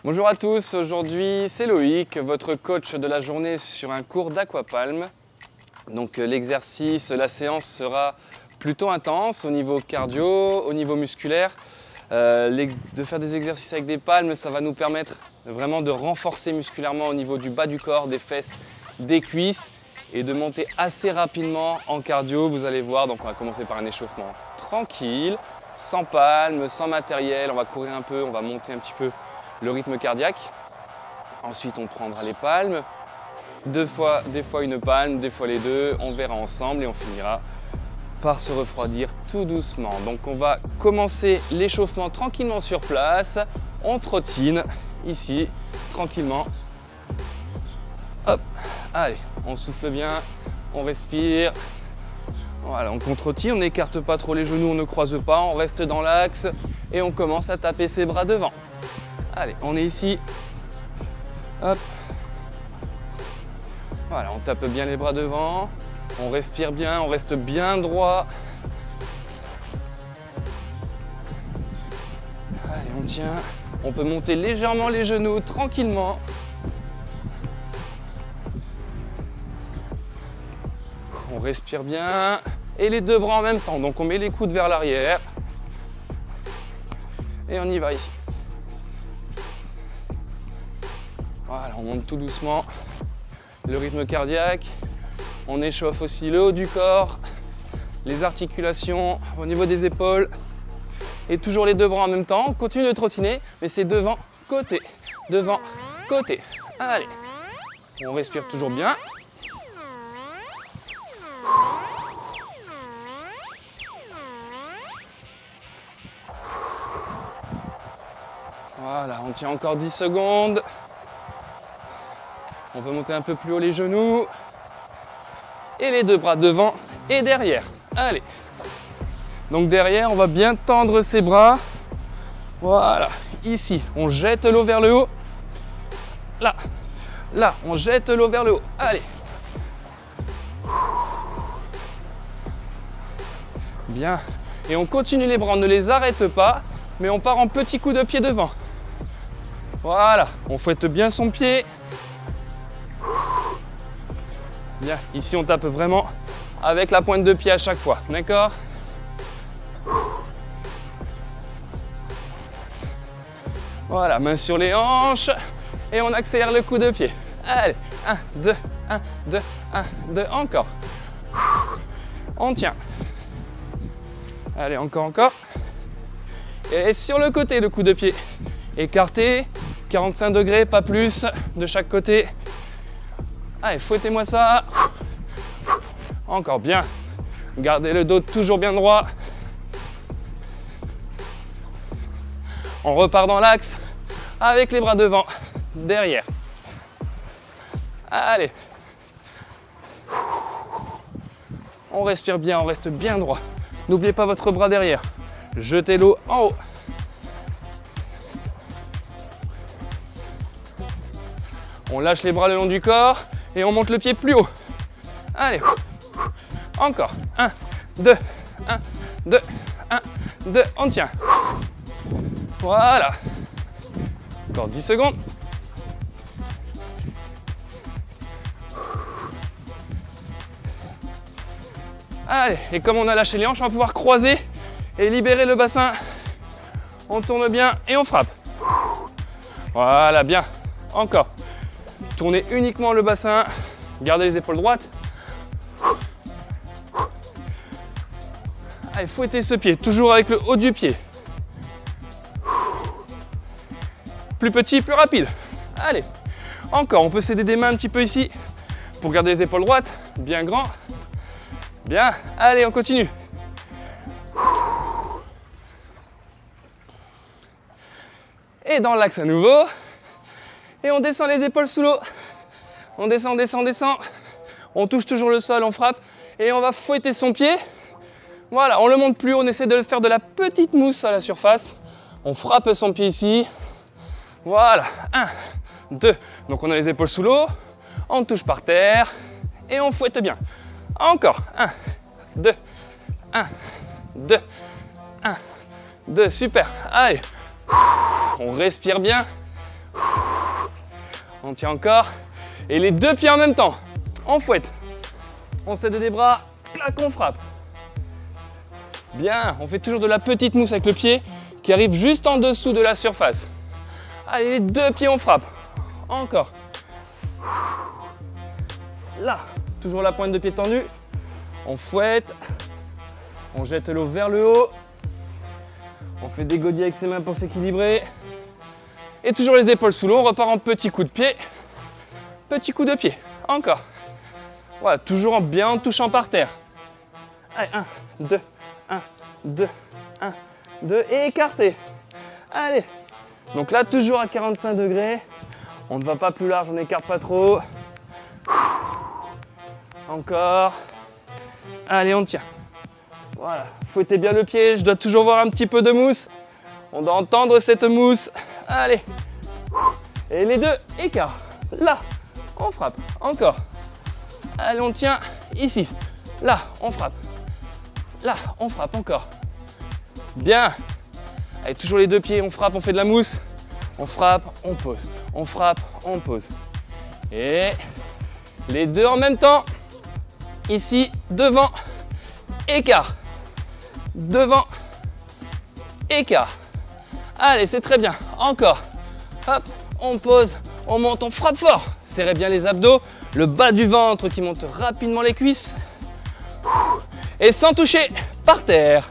Bonjour à tous, aujourd'hui c'est Loïc, votre coach de la journée sur un cours d'aquapalme. Donc l'exercice, la séance sera plutôt intense au niveau cardio, au niveau musculaire. De faire des exercices avec des palmes, ça va nous permettre vraiment de renforcer musculairement au niveau du bas du corps, des fesses, des cuisses et de monter assez rapidement en cardio. Vous allez voir, donc on va commencer par un échauffement tranquille, sans palmes, sans matériel. On va courir un peu, on va monter un petit peu le rythme cardiaque. Ensuite, on prendra les palmes. Des fois une palme, des fois les deux. On verra ensemble et on finira par se refroidir tout doucement. Donc, on va commencer l'échauffement tranquillement sur place. On trottine ici, tranquillement. Hop, allez, on souffle bien, on respire. Voilà, on trottine, on n'écarte pas trop les genoux, on ne croise pas, on reste dans l'axe et on commence à taper ses bras devant. Allez, on est ici. Hop. Voilà, on tape bien les bras devant. On respire bien, on reste bien droit. Allez, on tient. On peut monter légèrement les genoux, tranquillement. On respire bien. Et les deux bras en même temps. Donc on met les coudes vers l'arrière. Et on y va ici. Voilà, on monte tout doucement le rythme cardiaque. On échauffe aussi le haut du corps, les articulations au niveau des épaules. Et toujours les deux bras en même temps. On continue de trottiner, mais c'est devant, côté, devant, côté. Allez, on respire toujours bien. Voilà, on tient encore 10 secondes. On peut monter un peu plus haut les genoux. Et les deux bras devant et derrière. Allez. Donc derrière, on va bien tendre ses bras. Voilà. Ici, on jette l'eau vers le haut. Là. Là, on jette l'eau vers le haut. Allez. Bien. Et on continue les bras, on ne les arrête pas, mais on part en petit coup de pied devant. Voilà. On fouette bien son pied. Bien, ici on tape vraiment avec la pointe de pied à chaque fois, d'accord? Voilà, main sur les hanches et on accélère le coup de pied. Allez, 1, 2, 1, 2, 1, 2, encore. On tient. Allez, encore. Et sur le côté, le coup de pied. Écarté, 45 degrés, pas plus, de chaque côté. Allez, fouettez-moi ça. Encore bien. Gardez le dos toujours bien droit. On repart dans l'axe avec les bras devant, derrière. Allez. On respire bien, on reste bien droit. N'oubliez pas votre bras derrière. Jetez l'eau en haut. On lâche les bras le long du corps. Et on monte le pied plus haut. Allez. Encore. 1, 2, 1, 2, 1, 2. On tient. Voilà. Encore 10 secondes. Allez. Et comme on a lâché les hanches, on va pouvoir croiser et libérer le bassin. On tourne bien et on frappe. Voilà, bien. Encore. Tournez uniquement le bassin, gardez les épaules droites. Allez, fouettez ce pied, toujours avec le haut du pied. Plus petit, plus rapide. Allez, encore, on peut s'aider des mains un petit peu ici pour garder les épaules droites, bien grand. Bien, allez, on continue. Et dans l'axe à nouveau. Et on descend les épaules sous l'eau. On descend. On touche toujours le sol, on frappe. Et on va fouetter son pied. Voilà, on le monte plus haut, on essaie de le faire de la petite mousse à la surface. On frappe son pied ici. Voilà, 1, 2. Donc on a les épaules sous l'eau. On touche par terre. Et on fouette bien. Encore, 1, 2, 1, 2, 1, 2. Super, allez. On respire bien. On tient encore. Et les deux pieds en même temps. On fouette. On s'aide des bras. Clac, on frappe. Bien. On fait toujours de la petite mousse avec le pied qui arrive juste en dessous de la surface. Allez, les deux pieds, on frappe. Encore. Là. Toujours la pointe de pied tendue. On fouette. On jette l'eau vers le haut. On fait des godilles avec ses mains pour s'équilibrer. Et toujours les épaules sous l'eau. On repart en petit coup de pied. Petit coup de pied. Encore. Voilà, toujours bien en touchant par terre. Allez, 1, 2, 1, 2, 1, 2. Et écarté. Allez. Donc là, toujours à 45 degrés. On ne va pas plus large, on n'écarte pas trop. Encore. Allez, on tient. Voilà, fouettez bien le pied, je dois toujours voir un petit peu de mousse. On doit entendre cette mousse. Allez. Et les deux, écart. Là, on frappe. Encore. Allez, on tient ici. Là, on frappe. Là, on frappe encore. Bien. Allez, toujours les deux pieds, on frappe, on fait de la mousse. On frappe, on pose. On frappe, on pose. Et les deux en même temps. Ici, devant, écart. Devant, écart. Allez, c'est très bien. Encore. Hop, on pose, on monte, on frappe fort. Serrez bien les abdos, le bas du ventre qui monte rapidement les cuisses. Et sans toucher, par terre.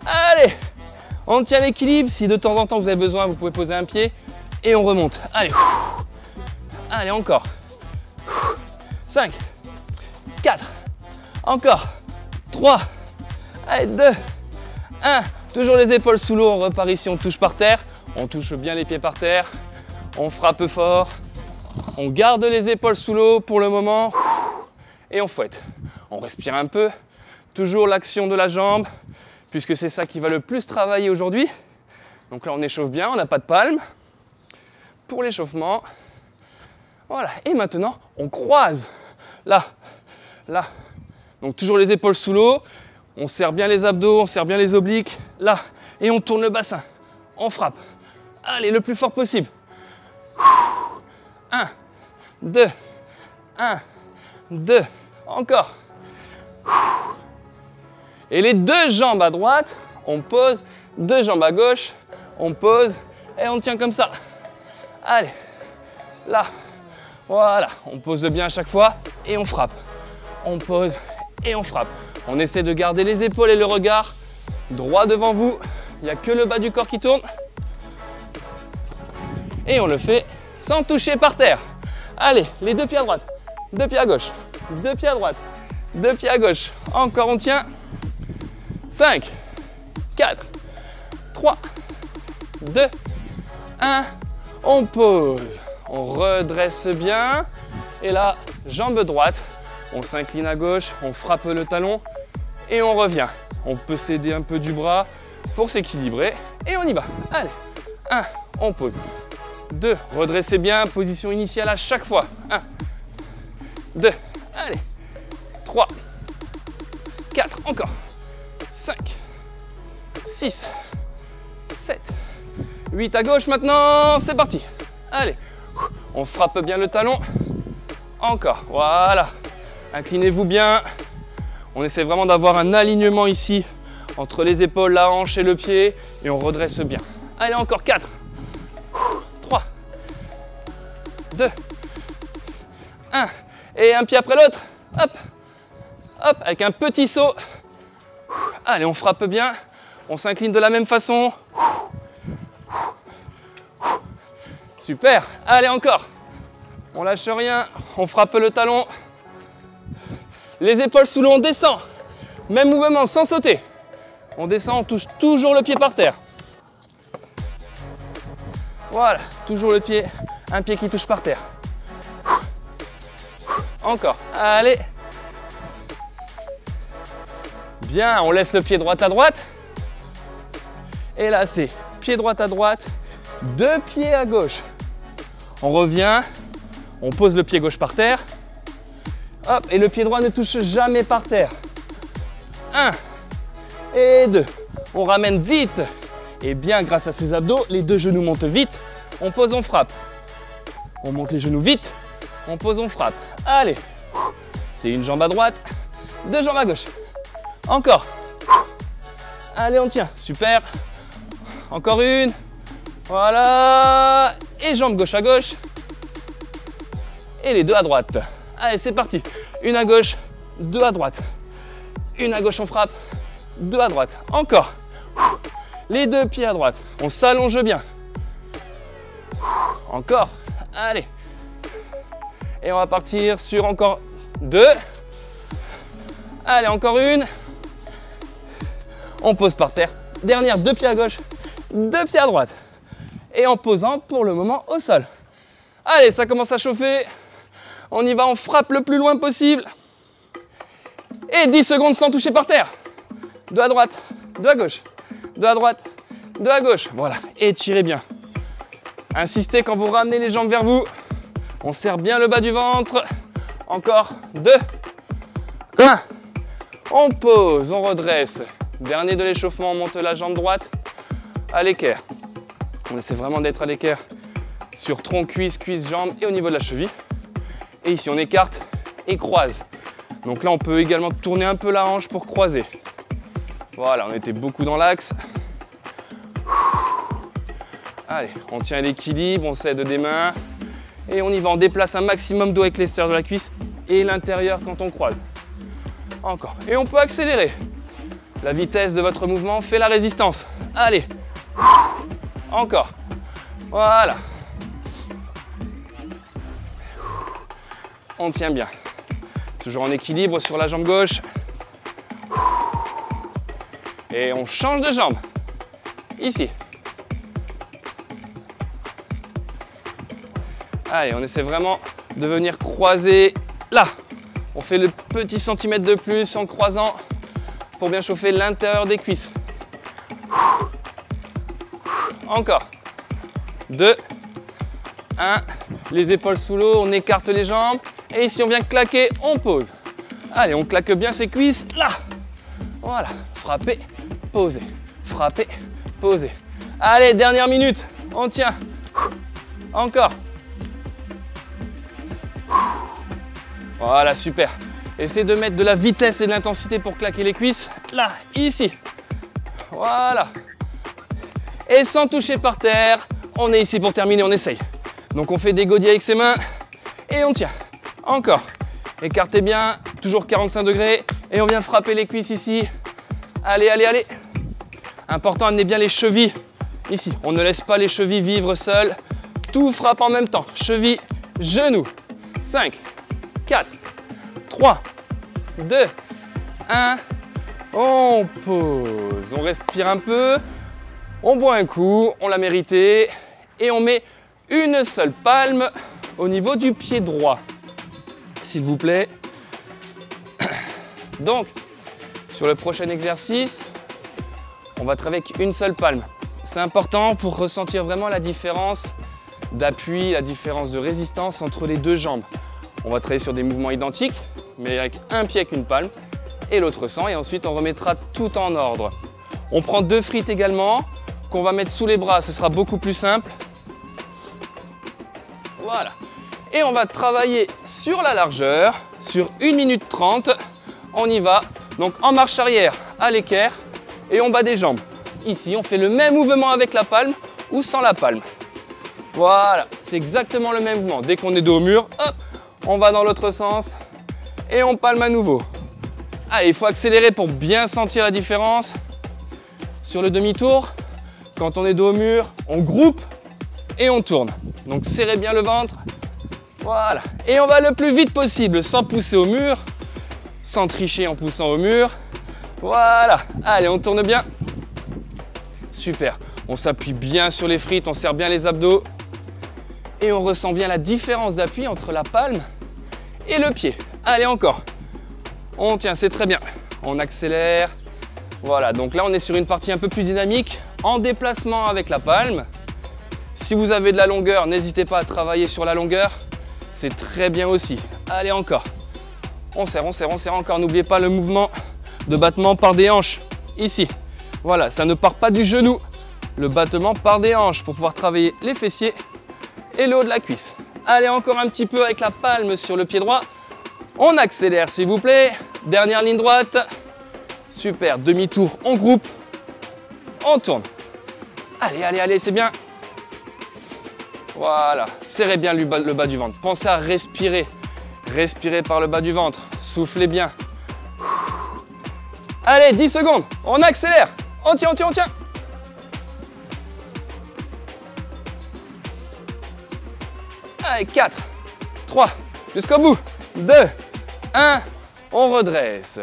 Allez, on tient l'équilibre. Si de temps en temps vous avez besoin, vous pouvez poser un pied et on remonte. Allez. Allez, encore. 5, 4, encore. 3, allez, 2, 1. Toujours les épaules sous l'eau, on repart ici, on touche par terre. On touche bien les pieds par terre. On frappe fort. On garde les épaules sous l'eau pour le moment. Et on fouette. On respire un peu. Toujours l'action de la jambe, puisque c'est ça qui va le plus travailler aujourd'hui. Donc là, on échauffe bien, on n'a pas de palme. Pour l'échauffement. Voilà. Et maintenant, on croise. Là, là. Donc toujours les épaules sous l'eau. On serre bien les abdos, on serre bien les obliques. Là. Et on tourne le bassin. On frappe. Allez, le plus fort possible. 1, 2, 1, 2. Encore. Et les deux jambes à droite, on pose. Deux jambes à gauche, on pose. Et on tient comme ça. Allez. Là. Voilà. On pose bien à chaque fois. Et on frappe. On pose et on frappe. On essaie de garder les épaules et le regard droit devant vous. Il n'y a que le bas du corps qui tourne. Et on le fait sans toucher par terre. Allez, les deux pieds à droite, deux pieds à gauche, deux pieds à droite, deux pieds à gauche. Encore, on tient. 5, 4, 3, 2, 1. On pose. On redresse bien. Et là, jambe droite. On s'incline à gauche, on frappe le talon et on revient. On peut s'aider un peu du bras pour s'équilibrer et on y va. Allez, 1, on pose. 2, redressez bien, position initiale à chaque fois. 1, 2, allez. 3, 4, encore. 5, 6, 7, 8 à gauche maintenant, c'est parti. Allez, on frappe bien le talon. Encore, voilà. Inclinez-vous bien. On essaie vraiment d'avoir un alignement ici entre les épaules, la hanche et le pied. Et on redresse bien. Allez, encore 4, 3, 2, 1. Et un pied après l'autre. Hop, hop, avec un petit saut. Allez, on frappe bien. On s'incline de la même façon. Super. Allez, encore. On lâche rien. On frappe le talon. Les épaules sous l'eau, on descend. Même mouvement, sans sauter. On descend, on touche toujours le pied par terre. Voilà, toujours le pied, un pied qui touche par terre. Encore, allez. Bien, on laisse le pied droit à droite. Et là, c'est pied droit à droite, deux pieds à gauche. On revient, on pose le pied gauche par terre. Hop, et le pied droit ne touche jamais par terre. 1 et 2. On ramène vite. Et bien, grâce à ses abdos, les deux genoux montent vite. On pose, on frappe. On monte les genoux vite. On pose, on frappe. Allez. C'est une jambe à droite, 2 jambes à gauche. Encore. Allez, on tient. Super. Encore une. Voilà. Et jambe gauche à gauche. Et les 2 à droite. Allez, c'est parti. Une à gauche, 2 à droite. Une à gauche, on frappe. 2 à droite. Encore. Les 2 pieds à droite. On s'allonge bien. Encore. Allez. Et on va partir sur encore 2. Allez, encore une. On pose par terre. Dernière, 2 pieds à gauche, 2 pieds à droite. Et en posant pour le moment au sol. Allez, ça commence à chauffer. On y va, on frappe le plus loin possible. Et 10 secondes sans toucher par terre. 2 à droite, 2 à gauche, 2 à droite, 2 à gauche. Voilà, étirez bien. Insistez quand vous ramenez les jambes vers vous. On serre bien le bas du ventre. Encore 2, 1. On pose, on redresse. Dernier de l'échauffement, on monte la jambe droite à l'équerre. On essaie vraiment d'être à l'équerre sur tronc, cuisse, cuisse, jambe et au niveau de la cheville. Et ici, on écarte et croise. Donc là, on peut également tourner un peu la hanche pour croiser. Voilà, on était beaucoup dans l'axe. Allez, on tient l'équilibre, on s'aide des mains. Et on y va, on déplace un maximum d'eau avec les serres de la cuisse et l'intérieur quand on croise. Encore. Et on peut accélérer. La vitesse de votre mouvement fait la résistance. Allez. Encore. Voilà. On tient bien. Toujours en équilibre sur la jambe gauche. Et on change de jambe. Ici. Allez, on essaie vraiment de venir croiser là. On fait le petit centimètre de plus en croisant pour bien chauffer l'intérieur des cuisses. Encore. 2, 1. Les épaules sous l'eau, on écarte les jambes. Et ici, on vient claquer, on pose. Allez, on claque bien ses cuisses là. Voilà. Frappez, posez. Frappez, posez. Allez, dernière minute. On tient. Encore. Voilà, super. Essayez de mettre de la vitesse et de l'intensité pour claquer les cuisses. Là, ici. Voilà. Et sans toucher par terre, on est ici pour terminer, on essaye. Donc on fait des godilles avec ses mains et on tient. Encore. Écartez bien, toujours 45 degrés. Et on vient frapper les cuisses ici. Allez, allez, allez. Important, amenez bien les chevilles ici. On ne laisse pas les chevilles vivre seules. Tout frappe en même temps. Cheville, genou. 5, 4, 3, 2, 1. On pose. On respire un peu. On boit un coup. On l'a mérité. Et on met une seule palme au niveau du pied droit. S'il vous plaît. Donc, sur le prochain exercice, on va travailler avec une seule palme. C'est important pour ressentir vraiment la différence d'appui, la différence de résistance entre les deux jambes. On va travailler sur des mouvements identiques, mais avec un pied avec une palme et l'autre sans. Et ensuite, on remettra tout en ordre. On prend 2 frites également, qu'on va mettre sous les bras. Ce sera beaucoup plus simple. Voilà. Et on va travailler sur la largeur, sur 1 minute 30. On y va. Donc en marche arrière, à l'équerre, et on bat des jambes. Ici, on fait le même mouvement avec la palme ou sans la palme. Voilà, c'est exactement le même mouvement. Dès qu'on est dos au mur, hop, on va dans l'autre sens et on palme à nouveau. Allez, il faut accélérer pour bien sentir la différence. Sur le demi-tour, quand on est dos au mur, on groupe et on tourne. Donc serrez bien le ventre. Voilà. Et on va le plus vite possible sans pousser au mur, sans tricher en poussant au mur. Voilà. Allez, on tourne bien. Super. On s'appuie bien sur les frites, on serre bien les abdos. Et on ressent bien la différence d'appui entre la palme et le pied. Allez, encore. On tient, c'est très bien. On accélère. Voilà, donc là, on est sur une partie un peu plus dynamique, en déplacement avec la palme. Si vous avez de la longueur, n'hésitez pas à travailler sur la longueur. C'est très bien aussi. Allez, encore. On serre, on serre, on serre encore. N'oubliez pas le mouvement de battement par des hanches. Ici. Voilà, ça ne part pas du genou. Le battement par des hanches pour pouvoir travailler les fessiers et le haut de la cuisse. Allez, encore un petit peu avec la palme sur le pied droit. On accélère, s'il vous plaît. Dernière ligne droite. Super, demi-tour, on groupe. On tourne. Allez, allez, allez, c'est bien. Voilà, serrez bien le bas du ventre. Pensez à respirer. Respirez par le bas du ventre. Soufflez bien. Allez, 10 secondes. On accélère. On tient, on tient, on tient. Allez, 4, 3, jusqu'au bout. 2, 1, on redresse.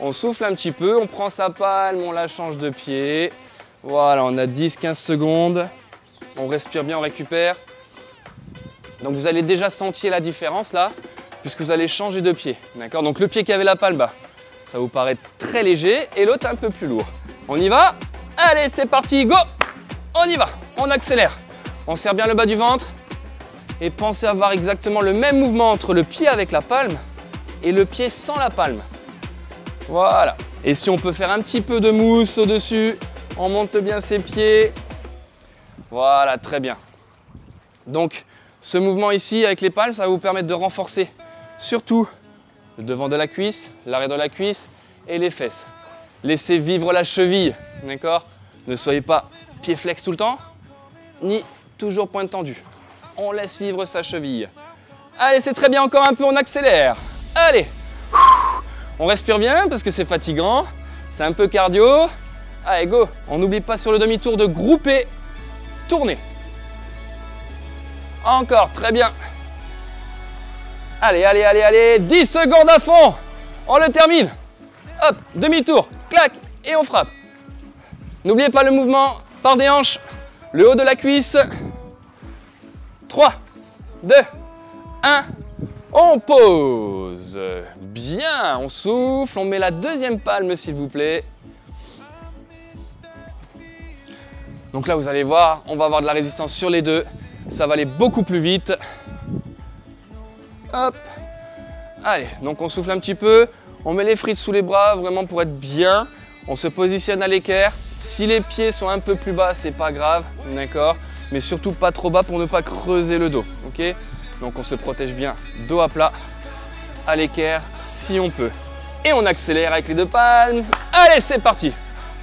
On souffle un petit peu, on prend sa palme, on la change de pied. Voilà, on a 10-15 secondes. On respire bien, on récupère. Donc vous allez déjà sentir la différence là, puisque vous allez changer de pied. D'accord? Donc le pied qui avait la palme, bah, ça vous paraît très léger et l'autre un peu plus lourd. On y va? Allez, c'est parti, go! On y va, on accélère. On serre bien le bas du ventre et pensez à avoir exactement le même mouvement entre le pied avec la palme et le pied sans la palme. Voilà. Et si on peut faire un petit peu de mousse au-dessus, on monte bien ses pieds. Voilà, très bien. Donc, ce mouvement ici avec les palmes, ça va vous permettre de renforcer surtout le devant de la cuisse, l'arrière de la cuisse et les fesses. Laissez vivre la cheville, d'accord? Ne soyez pas pied flex tout le temps, ni toujours pointe tendue. On laisse vivre sa cheville. Allez, c'est très bien, encore un peu, on accélère. Allez, on respire bien parce que c'est fatigant, c'est un peu cardio. Allez, go, on n'oublie pas sur le demi-tour de grouper, tourner. Encore, très bien. Allez, allez, allez, allez, 10 secondes à fond. On le termine. Hop, demi-tour, clac, et on frappe. N'oubliez pas le mouvement par des hanches, le haut de la cuisse. 3, 2, 1, on pose. Bien, on souffle, on met la deuxième palme s'il vous plaît. Donc là, vous allez voir, on va avoir de la résistance sur les deux. Ça va aller beaucoup plus vite. Hop. Allez, donc on souffle un petit peu. On met les frites sous les bras vraiment pour être bien. On se positionne à l'équerre. Si les pieds sont un peu plus bas, c'est pas grave, d'accord? Mais surtout pas trop bas pour ne pas creuser le dos, ok? Donc on se protège bien, dos à plat, à l'équerre si on peut. Et on accélère avec les deux palmes. Allez, c'est parti!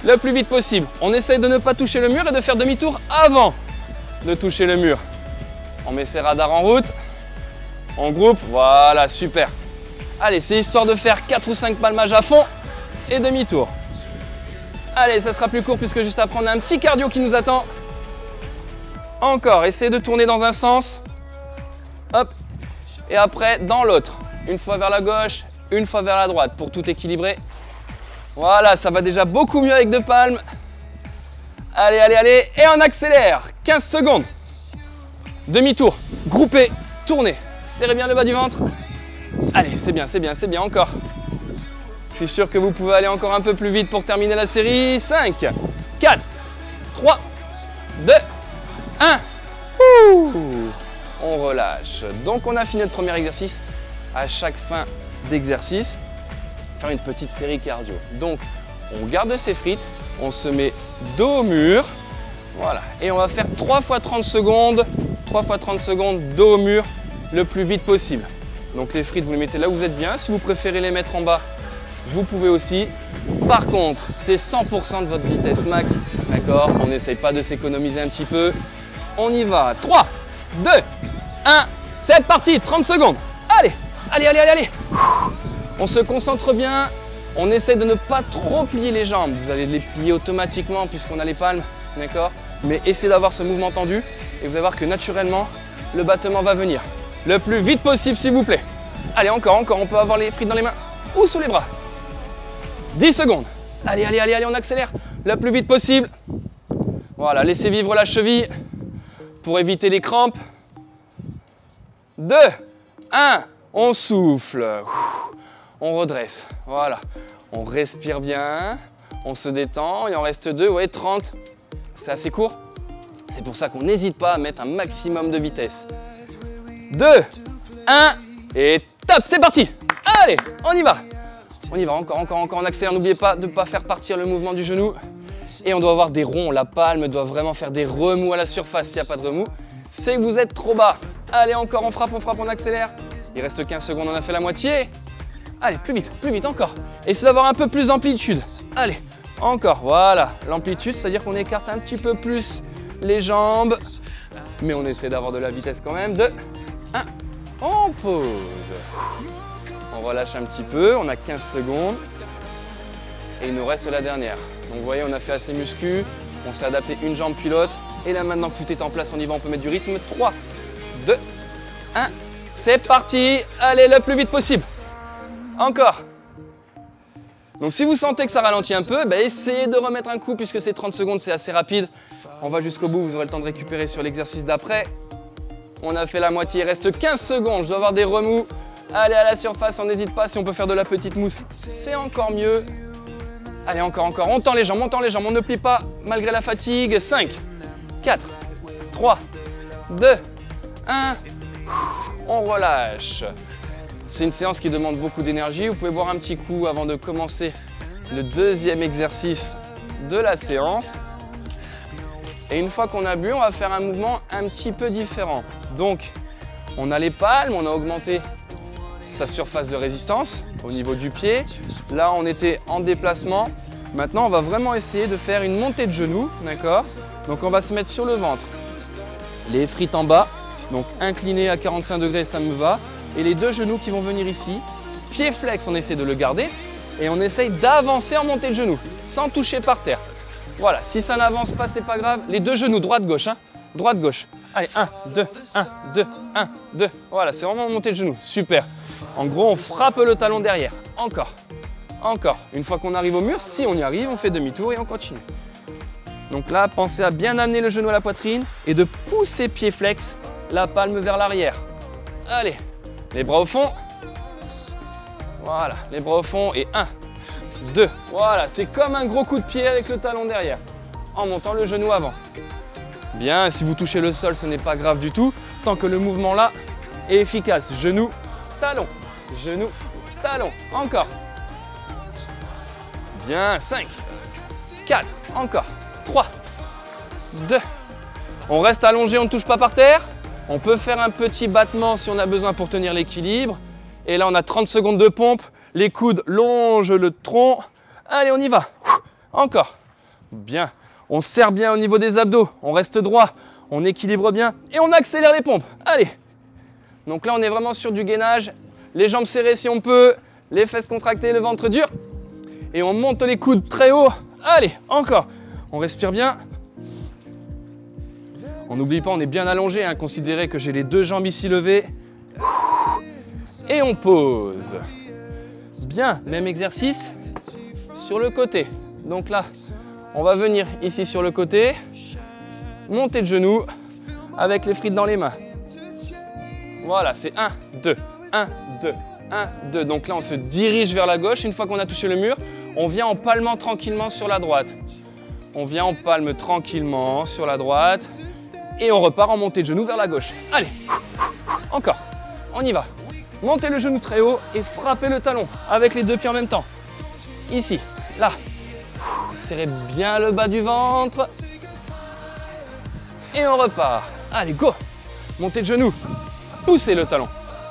Le plus vite possible. On essaye de ne pas toucher le mur et de faire demi-tour avant de toucher le mur. On met ses radars en route. On groupe. Voilà, super. Allez, c'est histoire de faire 4 ou 5 palmages à fond et demi-tour. Allez, ça sera plus court puisque juste après, on a un petit cardio qui nous attend. Encore, essayez de tourner dans un sens. Hop. Et après, dans l'autre. Une fois vers la gauche, une fois vers la droite pour tout équilibrer. Voilà, ça va déjà beaucoup mieux avec deux palmes. Allez, allez, allez. Et on accélère. 15 secondes. Demi-tour. Groupé. Tournez. Serrez bien le bas du ventre. Allez, c'est bien, c'est bien, c'est bien. Encore. Je suis sûr que vous pouvez aller encore un peu plus vite pour terminer la série. 5, 4, 3, 2, 1. Ouh. On relâche. Donc, on a fini notre premier exercice. À chaque fin d'exercice, faire une petite série cardio. Donc, on garde ses frites, on se met dos au mur, voilà, et on va faire 3 fois 30 secondes, 3 fois 30 secondes dos au mur le plus vite possible. Donc les frites, vous les mettez là où vous êtes bien. Si vous préférez les mettre en bas, vous pouvez aussi. Par contre, c'est 100% de votre vitesse max, d'accord? On n'essaye pas de s'économiser un petit peu. On y va. 3, 2, 1, c'est parti, 30 secondes. Allez, allez, allez, allez, allez. On se concentre bien, on essaie de ne pas trop plier les jambes. Vous allez les plier automatiquement puisqu'on a les palmes, d'accord? Mais essayez d'avoir ce mouvement tendu et vous allez voir que naturellement, le battement va venir. Le plus vite possible, s'il vous plaît. Allez, encore, encore, on peut avoir les frites dans les mains ou sous les bras. 10 secondes. Allez, allez, allez, allez, on accélère le plus vite possible. Voilà, laissez vivre la cheville pour éviter les crampes. 2, 1, on souffle. On redresse, voilà. On respire bien, on se détend, il en reste 2, ouais, 30. C'est assez court. C'est pour ça qu'on n'hésite pas à mettre un maximum de vitesse. 2, 1, et top, c'est parti. Allez, on y va. On y va, encore, encore, encore, on accélère. N'oubliez pas de ne pas faire partir le mouvement du genou. Et on doit avoir des ronds, la palme doit vraiment faire des remous à la surface. S'il n'y a pas de remous, c'est que vous êtes trop bas. Allez, encore, on frappe, on accélère. Il reste 15 secondes, on a fait la moitié. Allez, plus vite, encore. Essayez d'avoir un peu plus d'amplitude. Allez, encore, voilà. L'amplitude, c'est-à-dire qu'on écarte un petit peu plus les jambes. Mais on essaie d'avoir de la vitesse quand même. 2, 1, on pose. On relâche un petit peu, on a 15 secondes. Et il nous reste la dernière. Donc vous voyez, on a fait assez muscu. On s'est adapté une jambe puis l'autre. Et là, maintenant que tout est en place, on y va, on peut mettre du rythme. 3, 2, 1, c'est parti. Allez, le plus vite possible. Encore. Donc si vous sentez que ça ralentit un peu, essayez de remettre un coup puisque c'est 30 secondes, c'est assez rapide. On va jusqu'au bout, vous aurez le temps de récupérer sur l'exercice d'après. On a fait la moitié, il reste 15 secondes, je dois avoir des remous. Allez à la surface, on n'hésite pas, si on peut faire de la petite mousse, c'est encore mieux. Allez, encore, on tend les jambes, on ne plie pas malgré la fatigue. 5, 4, 3, 2, 1, on relâche. C'est une séance qui demande beaucoup d'énergie. Vous pouvez boire un petit coup avant de commencer le deuxième exercice de la séance. Et une fois qu'on a bu, on va faire un mouvement un petit peu différent. Donc, on a les palmes, on a augmenté sa surface de résistance au niveau du pied. Là, on était en déplacement. Maintenant, on va vraiment essayer de faire une montée de genoux, d'accord? Donc, on va se mettre sur le ventre. Les frites en bas, donc incliné à 45 degrés, ça me va. Et les deux genoux qui vont venir ici. Pied flex, on essaie de le garder. Et on essaye d'avancer en montée de genoux, sans toucher par terre. Voilà, si ça n'avance pas, c'est pas grave. Les deux genoux, droite-gauche, hein. Droite-gauche. Allez, 1, 2, 1, 2, 1, 2. Voilà, c'est vraiment montée de genoux. Super. En gros, on frappe le talon derrière. Encore. Encore. Une fois qu'on arrive au mur, si on y arrive, on fait demi-tour et on continue. Donc là, pensez à bien amener le genou à la poitrine et de pousser pied flex, la palme vers l'arrière. Allez. Les bras au fond. Voilà, les bras au fond. Et 1, 2. Voilà, c'est comme un gros coup de pied avec le talon derrière. En montant le genou avant. Bien, si vous touchez le sol, ce n'est pas grave du tout. Tant que le mouvement là est efficace. Genou, talon. Genou, talon. Encore. Bien, 5, 4, encore. 3, 2. On reste allongé, on ne touche pas par terre. On peut faire un petit battement si on a besoin pour tenir l'équilibre. Et là, on a 30 secondes de pompe. Les coudes longent le tronc. Allez, on y va. Encore. Bien. On serre bien au niveau des abdos. On reste droit. On équilibre bien. Et on accélère les pompes. Allez. Donc là, on est vraiment sur du gainage. Les jambes serrées si on peut. Les fesses contractées, le ventre dur. Et on monte les coudes très haut. Allez, encore. On respire bien. On n'oublie pas, on est bien allongé, hein. Considérez que j'ai les deux jambes ici levées. Et on pose. Bien, même exercice sur le côté. Donc là, on va venir ici sur le côté, monter de genoux avec les frites dans les mains. Voilà, c'est 1, 2, 1, 2, 1, 2. Donc là, on se dirige vers la gauche. Une fois qu'on a touché le mur, on vient en palmant tranquillement sur la droite. On vient en palme tranquillement sur la droite. Et on repart en montée de genoux vers la gauche. Allez, encore, on y va. Montez le genou très haut et frappez le talon avec les deux pieds en même temps. Ici, là. Serrez bien le bas du ventre. Et on repart. Allez, go. Montez de genoux. Poussez le talon.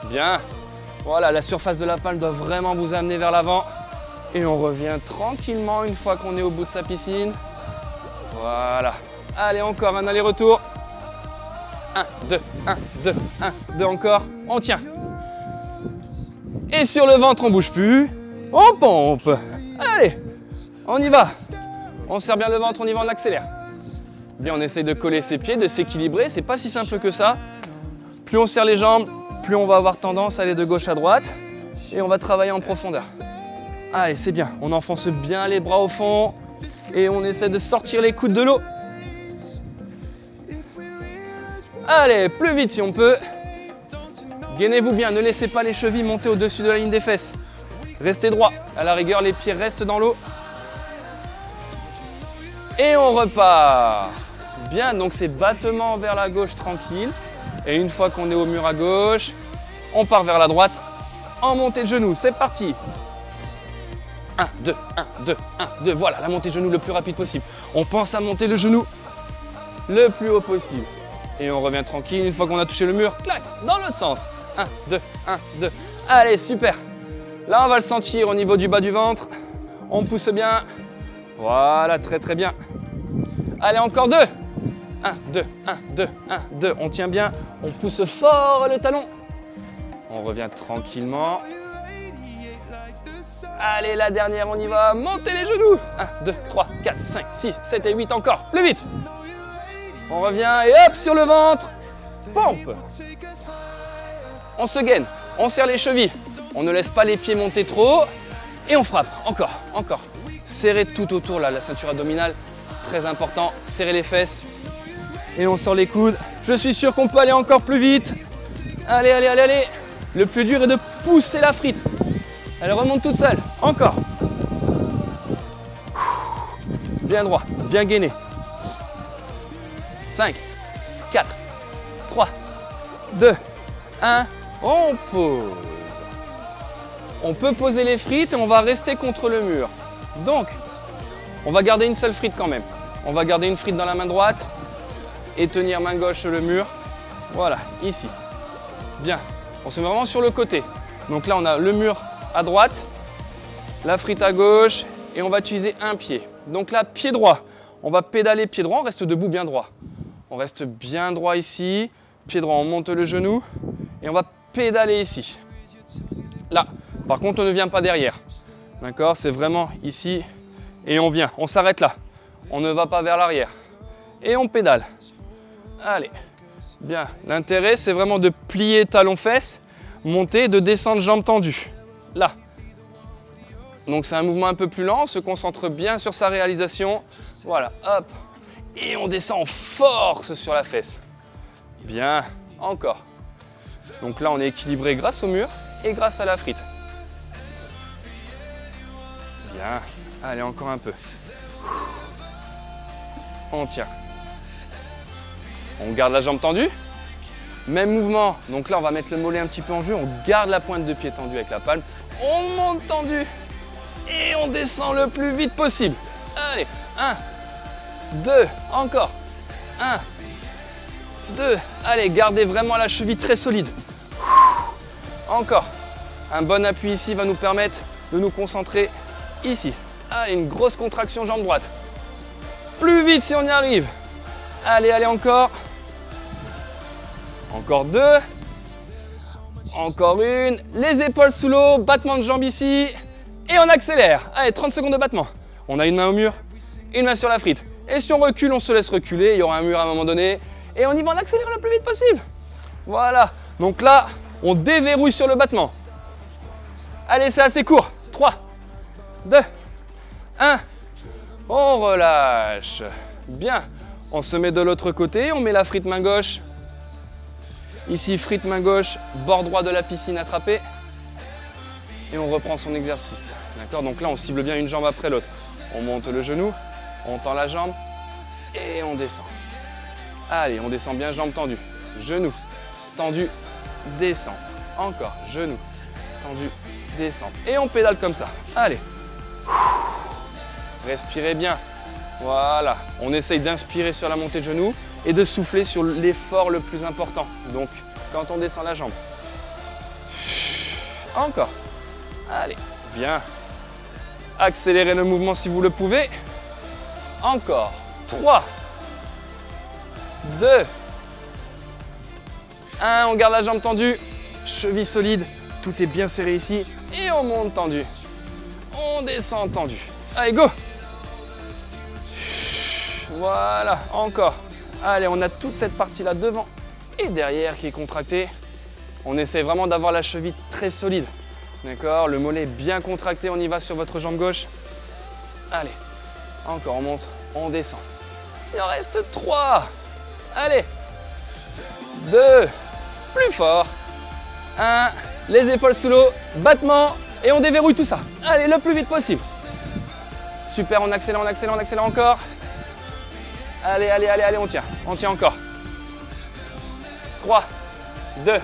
Bien. Voilà, la surface de la palme doit vraiment vous amener vers l'avant. Et on revient tranquillement une fois qu'on est au bout de sa piscine. Voilà. Allez, encore un aller-retour. 1, 2, 1, 2, 1, 2 encore. On tient. Et sur le ventre, on ne bouge plus. On pompe. Allez, on y va. On serre bien le ventre, on y va, on accélère. Bien, on essaye de coller ses pieds, de s'équilibrer. C'est pas si simple que ça. Plus on serre les jambes, plus on va avoir tendance à aller de gauche à droite. Et on va travailler en profondeur. Allez, c'est bien. On enfonce bien les bras au fond. Et on essaie de sortir les coudes de l'eau. Allez, plus vite si on peut. Gainez-vous bien, ne laissez pas les chevilles monter au-dessus de la ligne des fesses. Restez droit. À la rigueur, les pieds restent dans l'eau. Et on repart. Bien, donc c'est battement vers la gauche tranquille. Et une fois qu'on est au mur à gauche, on part vers la droite en montée de genoux. C'est parti. 1, 2, 1, 2, 1, 2. Voilà, la montée de genoux le plus rapide possible. On pense à monter le genou le plus haut possible. Et on revient tranquille. Une fois qu'on a touché le mur, clac, dans l'autre sens. 1, 2, 1, 2. Allez, super. Là, on va le sentir au niveau du bas du ventre. On pousse bien. Voilà, très très bien. Allez, encore 2. 1, 2, 1, 2, 1, 2. On tient bien. On pousse fort le talon. On revient tranquillement. Allez, la dernière, on y va. Montez les genoux. 1, 2, 3, 4, 5, 6, 7 et 8 encore. Plus vite. On revient et hop, sur le ventre. Pompe. On se gaine. On serre les chevilles. On ne laisse pas les pieds monter trop. Et on frappe. Encore, encore. Serrez tout autour, là, la ceinture abdominale. Très important. Serrez les fesses. Et on sort les coudes. Je suis sûr qu'on peut aller encore plus vite. Allez, allez, allez, allez. Le plus dur est de pousser la frite. Elle remonte toute seule. Encore. Bien droit, bien gainé. 5, 4, 3, 2, 1. On pose. On peut poser les frites et on va rester contre le mur. Donc, on va garder une seule frite quand même. On va garder une frite dans la main droite et tenir main gauche sur le mur. Voilà, ici. Bien. On se met vraiment sur le côté. Donc là, on a le mur à droite, la frite à gauche et on va utiliser un pied. Donc là, pied droit. On va pédaler pied droit, on reste debout bien droit. On reste bien droit ici. Pied droit, on monte le genou et on va pédaler ici. Là. Par contre, on ne vient pas derrière. D'accord? C'est vraiment ici et on vient. On s'arrête là. On ne va pas vers l'arrière. Et on pédale. Allez. Bien. L'intérêt, c'est vraiment de plier talon-fesse, monter, de descendre jambes tendues. Là. Donc, c'est un mouvement un peu plus lent. On se concentre bien sur sa réalisation. Voilà. Hop. Et on descend en force sur la fesse. Bien. Encore. Donc là, on est équilibré grâce au mur et grâce à la frite. Bien. Allez, encore un peu. On tient. On garde la jambe tendue. Même mouvement. Donc là, on va mettre le mollet un petit peu en jeu. On garde la pointe de pied tendue avec la palme. On monte tendu. Et on descend le plus vite possible. Allez. 1, 2, encore. 1, 2. Allez, gardez vraiment la cheville très solide. Encore. Un bon appui ici va nous permettre de nous concentrer ici. Allez, une grosse contraction jambe droite. Plus vite si on y arrive. Allez, allez, encore. Encore 2. Encore une. Les épaules sous l'eau, battement de jambe ici. Et on accélère. Allez, 30 secondes de battement. On a une main au mur, une main sur la frite. Et si on recule, on se laisse reculer. Il y aura un mur à un moment donné. Et on y va en accélérant le plus vite possible. Voilà. Donc là, on déverrouille sur le battement. Allez, c'est assez court. 3, 2, 1. On relâche. Bien. On se met de l'autre côté. On met la frite main gauche. Ici, frite main gauche, bord droit de la piscine attrapée. Et on reprend son exercice. D'accord? Donc là, on cible bien une jambe après l'autre. On monte le genou, on tend la jambe et on descend. Allez, on descend bien, jambe tendue. Genou, tendu, descente. Encore, genou, tendu, descente. Et on pédale comme ça. Allez. Respirez bien. Voilà. On essaye d'inspirer sur la montée de genou et de souffler sur l'effort le plus important. Donc, quand on descend la jambe. Encore. Allez. Bien. Accélérez le mouvement si vous le pouvez. Encore. 3, 2, 1. On garde la jambe tendue. Cheville solide. Tout est bien serré ici. Et on monte tendu. On descend tendu. Allez, go! Voilà, encore. Allez, on a toute cette partie-là devant et derrière qui est contractée. On essaie vraiment d'avoir la cheville très solide. D'accord? Le mollet bien contracté, on y va sur votre jambe gauche. Allez, encore, on monte, on descend. Il en reste 3. Allez, 2, plus fort. 1, les épaules sous l'eau, battement et on déverrouille tout ça. Allez, le plus vite possible. Super, on accélère, on accélère, on accélère encore. Allez, allez, allez, allez, on tient encore. 3, 2,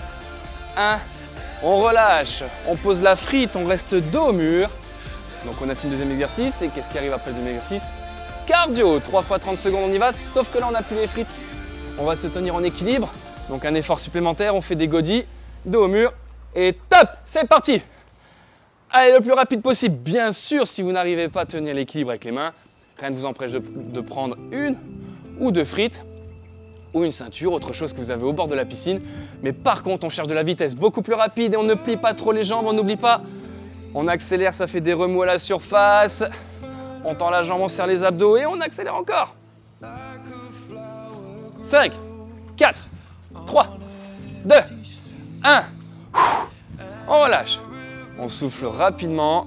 1, on relâche, on pose la frite, on reste dos au mur. Donc on a fini le deuxième exercice, et qu'est-ce qui arrive après le deuxième exercice? Cardio, 3 fois 30 secondes, on y va, sauf que là on n'a plus les frites. On va se tenir en équilibre. Donc un effort supplémentaire, on fait des godis, dos au mur et top, c'est parti. Allez, le plus rapide possible. Bien sûr, si vous n'arrivez pas à tenir l'équilibre avec les mains, rien ne vous empêche de prendre une ou deux frites ou une ceinture, autre chose que vous avez au bord de la piscine. Mais par contre, on cherche de la vitesse beaucoup plus rapide et on ne plie pas trop les jambes, on n'oublie pas. On accélère, ça fait des remous à la surface. On tend la jambe, on serre les abdos et on accélère encore. 5, 4, 3, 2, 1. On relâche. On souffle rapidement.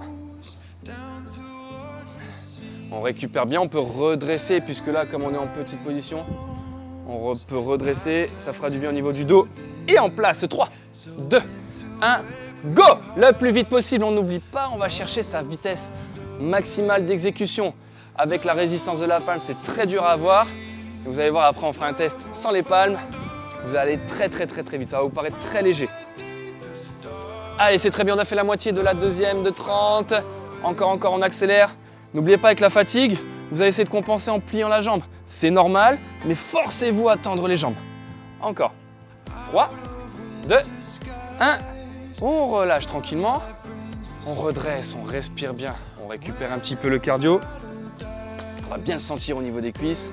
On récupère bien, on peut redresser puisque là, comme on est en petite position, on peut redresser. Ça fera du bien au niveau du dos. Et en place, 3, 2, 1, go! Le plus vite possible, on n'oublie pas, on va chercher sa vitesse maximale d'exécution. Avec la résistance de la palme, c'est très dur à avoir. Vous allez voir, après on fera un test sans les palmes. Vous allez très vite, ça va vous paraître très léger. Allez, c'est très bien, on a fait la moitié de la deuxième de 30. Encore, on accélère. N'oubliez pas, avec la fatigue, vous allez essayer de compenser en pliant la jambe. C'est normal, mais forcez-vous à tendre les jambes. Encore. 3, 2, 1. On relâche tranquillement. On redresse, on respire bien. On récupère un petit peu le cardio. On va bien sentir au niveau des cuisses.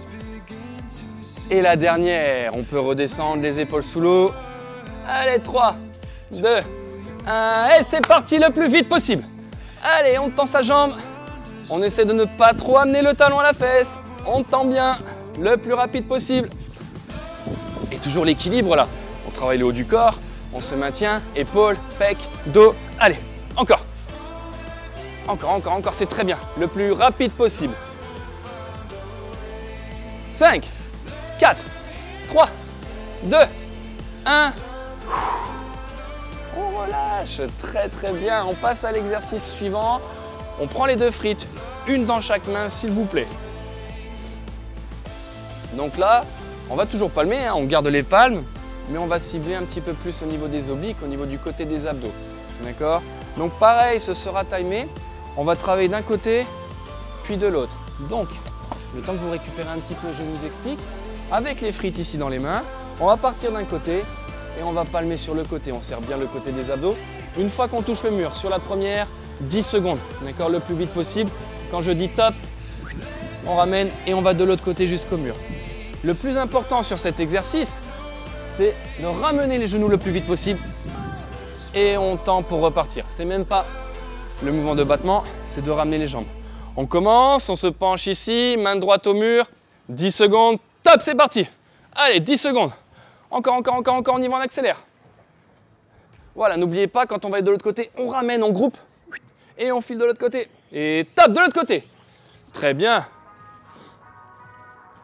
Et la dernière, on peut redescendre les épaules sous l'eau. Allez, 3, 2, 1. Et c'est parti le plus vite possible. Allez, on tend sa jambe. On essaie de ne pas trop amener le talon à la fesse. On tend bien le plus rapide possible. Et toujours l'équilibre là. On travaille le haut du corps. On se maintient. Épaules, pec, dos. Allez, encore. Encore. C'est très bien. Le plus rapide possible. 5, 4, 3, 2, 1. On relâche. Très bien. On passe à l'exercice suivant. On prend les deux frites, une dans chaque main, s'il vous plaît. Donc là, on va toujours palmer, hein, on garde les palmes, mais on va cibler un petit peu plus au niveau des obliques, au niveau du côté des abdos. D'accord? Donc pareil, ce sera timé. On va travailler d'un côté, puis de l'autre. Donc, le temps que vous récupérez un petit peu, je vous explique. Avec les frites ici dans les mains, on va partir d'un côté et on va palmer sur le côté. On serre bien le côté des abdos. Une fois qu'on touche le mur, sur la première, 10 secondes, d'accord, le plus vite possible. Quand je dis top, on ramène et on va de l'autre côté jusqu'au mur. Le plus important sur cet exercice, c'est de ramener les genoux le plus vite possible et on tend pour repartir. C'est même pas le mouvement de battement, c'est de ramener les jambes. On commence, on se penche ici, main droite au mur, 10 secondes, top, c'est parti. Allez, 10 secondes. Encore, on y va, on accélère. Voilà, n'oubliez pas, quand on va être de l'autre côté, on ramène en groupe. Et on file de l'autre côté. Et top, de l'autre côté. Très bien.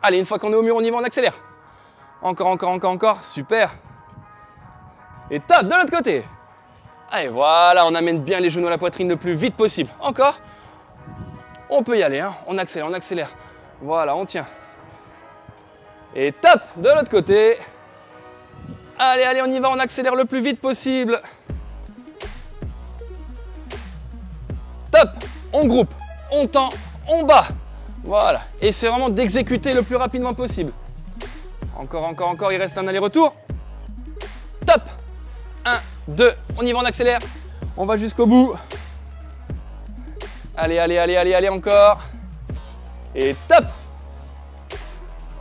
Allez, une fois qu'on est au mur, on y va, on accélère. Encore. Super. Et top, de l'autre côté. Allez, voilà, on amène bien les genoux à la poitrine le plus vite possible. Encore. On peut y aller, hein. On accélère. Voilà, on tient. Et top, de l'autre côté. Allez, on y va, on accélère le plus vite possible. Top, on groupe, on tend, on bat. Voilà, et c'est vraiment d'exécuter le plus rapidement possible. Encore, il reste un aller-retour. Top, 1, 2, on y va, on accélère. On va jusqu'au bout. Allez, encore. Et top.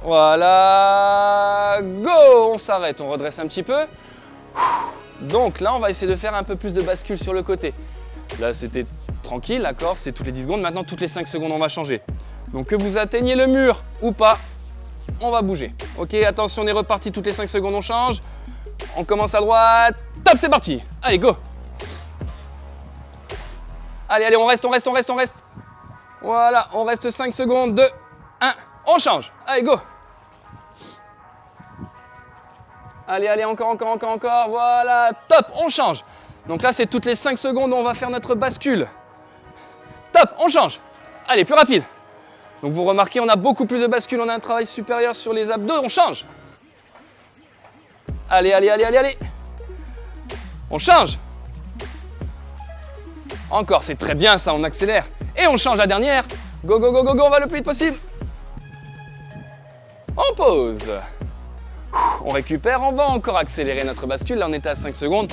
Voilà, go. On s'arrête, on redresse un petit peu. Donc là, on va essayer de faire un peu plus de bascule sur le côté. Là, c'était tranquille, d'accord, c'est toutes les 10 secondes. Maintenant, toutes les 5 secondes, on va changer. Donc, que vous atteigniez le mur ou pas, on va bouger. Ok, attention, on est reparti toutes les 5 secondes, on change. On commence à droite. Top, c'est parti. Allez, go. Allez, on reste. Voilà, on reste 5 secondes. 2, 1, on change. Allez, go. Allez, encore. Voilà, top, on change. Donc là, c'est toutes les 5 secondes où on va faire notre bascule. Top, on change. Allez, plus rapide. Donc vous remarquez, on a beaucoup plus de bascule, on a un travail supérieur sur les abdos, on change. Allez. On change. Encore, c'est très bien ça, on accélère. Et on change la dernière. Go, on va le plus vite possible. On pose. On récupère, on va encore accélérer notre bascule. Là, on était à 5 secondes.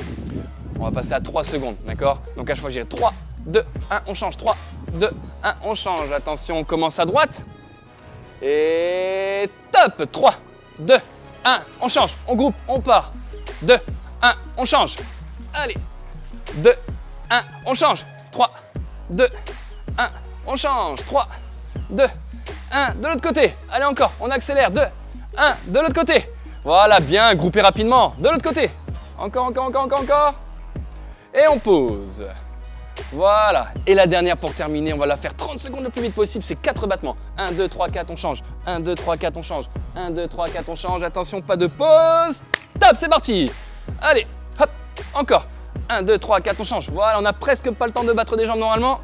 On va passer à 3 secondes, d'accord? Donc à chaque fois, je dirai 3, 2, 1, on change. 3, 2, 1, on change. Attention, on commence à droite. Et top! 3, 2, 1, on change. On groupe, on part. 2, 1, on change. Allez. 2, 1, on change. 3, 2, 1, on change. 3, 2, 1, de l'autre côté. Allez encore, on accélère. 2, 1, de l'autre côté. Voilà, bien, groupez rapidement. De l'autre côté. Encore, encore, encore, encore, encore. Et on pose. Voilà. Et la dernière pour terminer, on va la faire 30 secondes le plus vite possible. C'est 4 battements. 1, 2, 3, 4, on change. 1, 2, 3, 4, on change. 1, 2, 3, 4, on change. Attention, pas de pause. Top, c'est parti. Allez, hop, encore. 1, 2, 3, 4, on change. Voilà, on n'a presque pas le temps de battre des jambes normalement.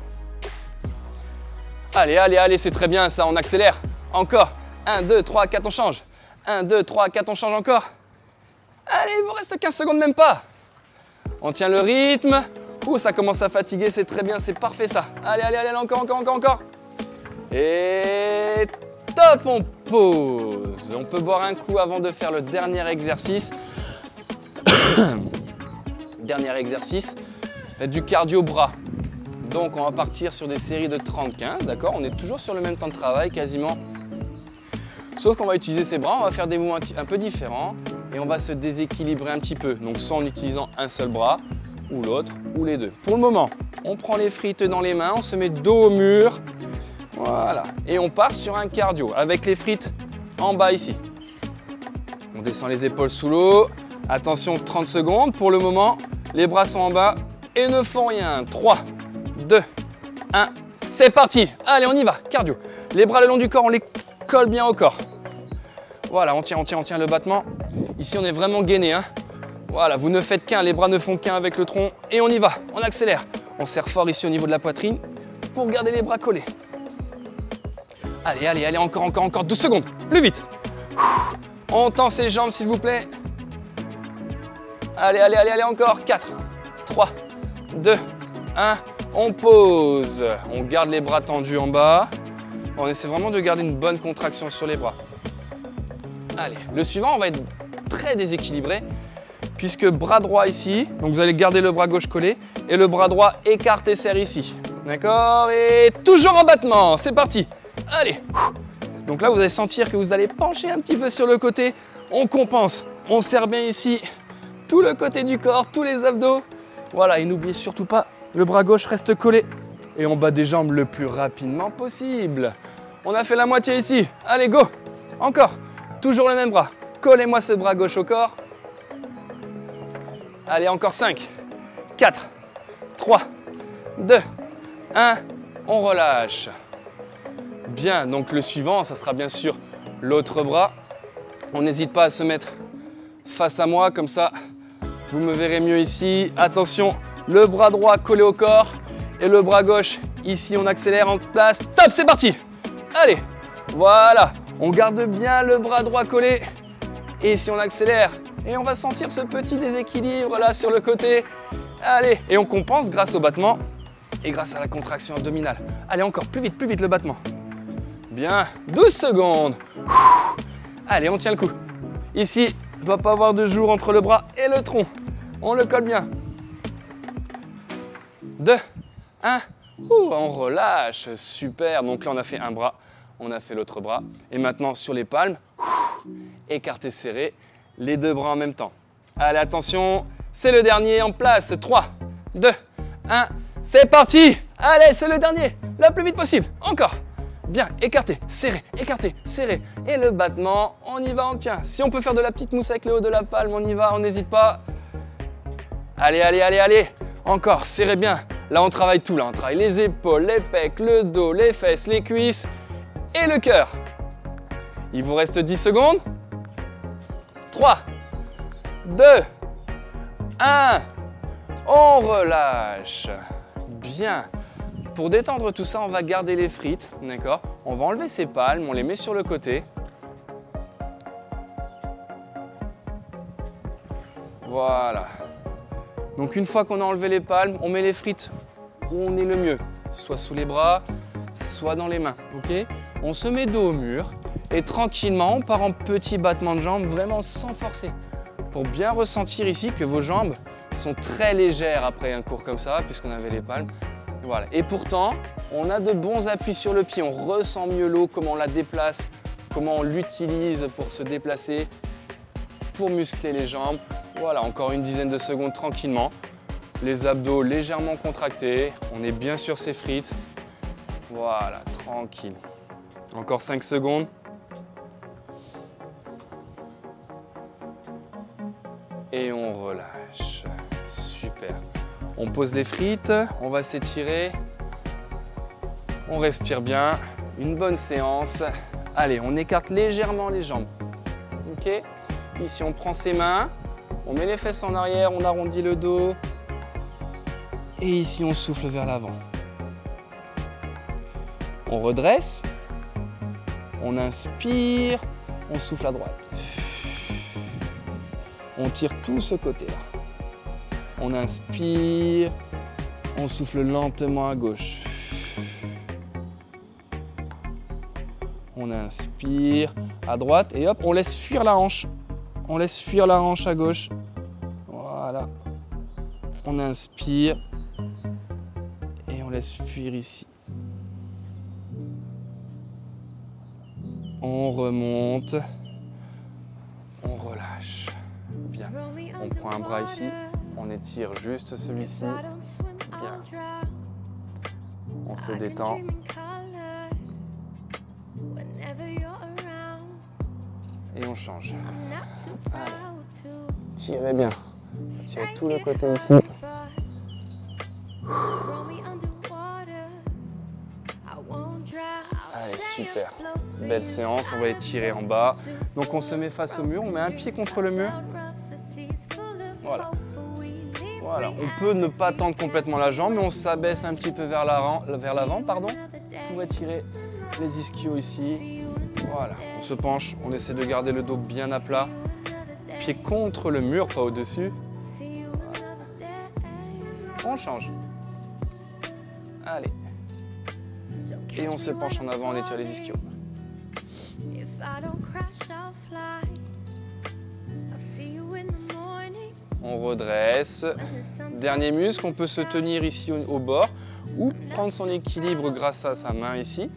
Allez, allez, allez, c'est très bien ça, on accélère. Encore. 1, 2, 3, 4, on change. 1, 2, 3, 4, on change encore. Allez, il vous reste 15 secondes, même pas. On tient le rythme. Ouh, ça commence à fatiguer, c'est très bien, c'est parfait ça. Allez, allez, allez, encore, encore, encore, encore. Et top, on pose. On peut boire un coup avant de faire le dernier exercice. Dernier exercice, du cardio bras. Donc on va partir sur des séries de 30-15, d'accord? On est toujours sur le même temps de travail quasiment. Sauf qu'on va utiliser ses bras, on va faire des mouvements un peu différents et on va se déséquilibrer un petit peu. Donc soit en utilisant un seul bras, ou l'autre, ou les deux. Pour le moment, on prend les frites dans les mains, on se met dos au mur. Voilà. Et on part sur un cardio avec les frites en bas ici. On descend les épaules sous l'eau. Attention, 30 secondes. Pour le moment, les bras sont en bas et ne font rien. 3, 2, 1. C'est parti. Allez, on y va. Cardio. Les bras le long du corps, on les colle bien au corps. Voilà, on tient le battement. Ici, on est vraiment gainé, hein. Voilà, vous ne faites qu'un, les bras ne font qu'un avec le tronc. Et on y va, on accélère. On serre fort ici au niveau de la poitrine pour garder les bras collés. Allez, allez, allez, encore, encore, encore. 12 secondes, plus vite. On tend ses jambes, s'il vous plaît. Allez, allez, allez, allez, encore. 4, 3, 2, 1. On pose. On garde les bras tendus en bas. On essaie vraiment de garder une bonne contraction sur les bras. Allez, le suivant, on va être très déséquilibré. Puisque bras droit ici, donc vous allez garder le bras gauche collé et le bras droit écarté serre ici. D'accord? Et toujours en battement, c'est parti. Allez. Donc là, vous allez sentir que vous allez pencher un petit peu sur le côté. On compense, on serre bien ici tout le côté du corps, tous les abdos. Voilà, et n'oubliez surtout pas, le bras gauche reste collé. Et on bat des jambes le plus rapidement possible. On a fait la moitié ici. Allez, go. Encore. Toujours le même bras. Collez-moi ce bras gauche au corps. Allez, encore 5, 4, 3, 2, 1. On relâche. Bien, donc le suivant, ça sera bien sûr l'autre bras. On n'hésite pas à se mettre face à moi, comme ça, vous me verrez mieux ici. Attention, le bras droit collé au corps et le bras gauche, ici, on accélère en place. Top, c'est parti. Allez, voilà. On garde bien le bras droit collé. Et si on accélère, et on va sentir ce petit déséquilibre là sur le côté. Allez, et on compense grâce au battement et grâce à la contraction abdominale. Allez, encore plus vite le battement. Bien, 12 secondes. Allez, on tient le coup. Ici, il ne doit pas avoir de jour entre le bras et le tronc. On le colle bien. 2, 1. On relâche, super. Donc là, on a fait un bras, on a fait l'autre bras. Et maintenant, sur les palmes, écarté, serré. Les deux bras en même temps. Allez, attention, c'est le dernier en place. 3, 2, 1, c'est parti. Allez, c'est le dernier, le plus vite possible. Encore. Bien, écarté, serré, écarté, serré. Et le battement, on y va, on tient. Si on peut faire de la petite mousse avec le haut de la palme, on y va, on n'hésite pas. Allez, allez, allez, allez. Encore, serrez bien. Là, on travaille tout, là. On travaille les épaules, les pecs, le dos, les fesses, les cuisses et le cœur. Il vous reste 10 secondes. 3, 2, 1, on relâche. Bien. Pour détendre tout ça, on va garder les frites, d'accord? On va enlever ces palmes, on les met sur le côté. Voilà. Donc une fois qu'on a enlevé les palmes, on met les frites où on est le mieux. Soit sous les bras, soit dans les mains, ok? On se met dos au mur Et tranquillement, on part en petits battements de jambes, vraiment sans forcer. Pour bien ressentir ici que vos jambes sont très légères après un cours comme ça, puisqu'on avait les palmes. Voilà. Et pourtant, on a de bons appuis sur le pied, on ressent mieux l'eau, comment on la déplace, comment on l'utilise pour se déplacer, pour muscler les jambes. Voilà, encore une dizaine de secondes tranquillement. Les abdos légèrement contractés, on est bien sur ses frites. Voilà, tranquille. Encore 5 secondes. Et on relâche. Super. On pose les frites, on va s'étirer. On respire bien. Une bonne séance. Allez, on écarte légèrement les jambes. Ok? Ici, on prend ses mains, on met les fesses en arrière, on arrondit le dos. Et ici, on souffle vers l'avant. On redresse. On inspire, on souffle à droite. On tire tout ce côté-là. On inspire, on souffle lentement à gauche. On inspire à droite et hop, on laisse fuir la hanche. On laisse fuir la hanche à gauche. Voilà. On inspire et on laisse fuir ici. On remonte. On relâche. Bien. On prend un bras ici. On étire juste celui-ci. Bien. On se détend. Et on change. Allez. Tirez bien. Tirez tout le côté ici. Allez, super. Belle séance, on va étirer en bas. Donc on se met face au mur, on met un pied contre le mur. Voilà. Voilà. On peut ne pas tendre complètement la jambe, mais on s'abaisse un petit peu vers l'avant, pour étirer les ischios ici. Voilà. On se penche, on essaie de garder le dos bien à plat. Pied contre le mur, pas au-dessus. Voilà. On change. Allez. Et on se penche en avant, on étire les ischios. On redresse. Dernier muscle, on peut se tenir ici au bord ou prendre son équilibre grâce à sa main ici.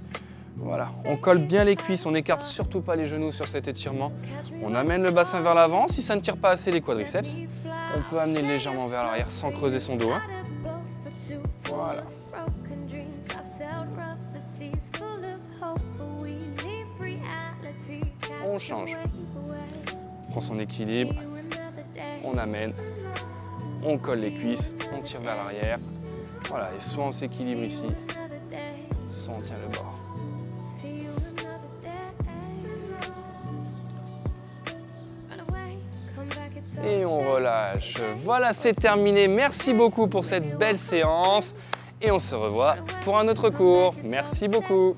Voilà, on colle bien les cuisses, on n'écarte surtout pas les genoux sur cet étirement. On amène le bassin vers l'avant. Si ça ne tire pas assez les quadriceps, on peut amener légèrement vers l'arrière sans creuser son dos. Hein. Voilà. On change. On prend son équilibre. On amène. On colle les cuisses. On tire vers l'arrière. Voilà, et soit on s'équilibre ici, soit on tient le bord. Et on relâche. Voilà, c'est terminé. Merci beaucoup pour cette belle séance. Et on se revoit pour un autre cours. Merci beaucoup.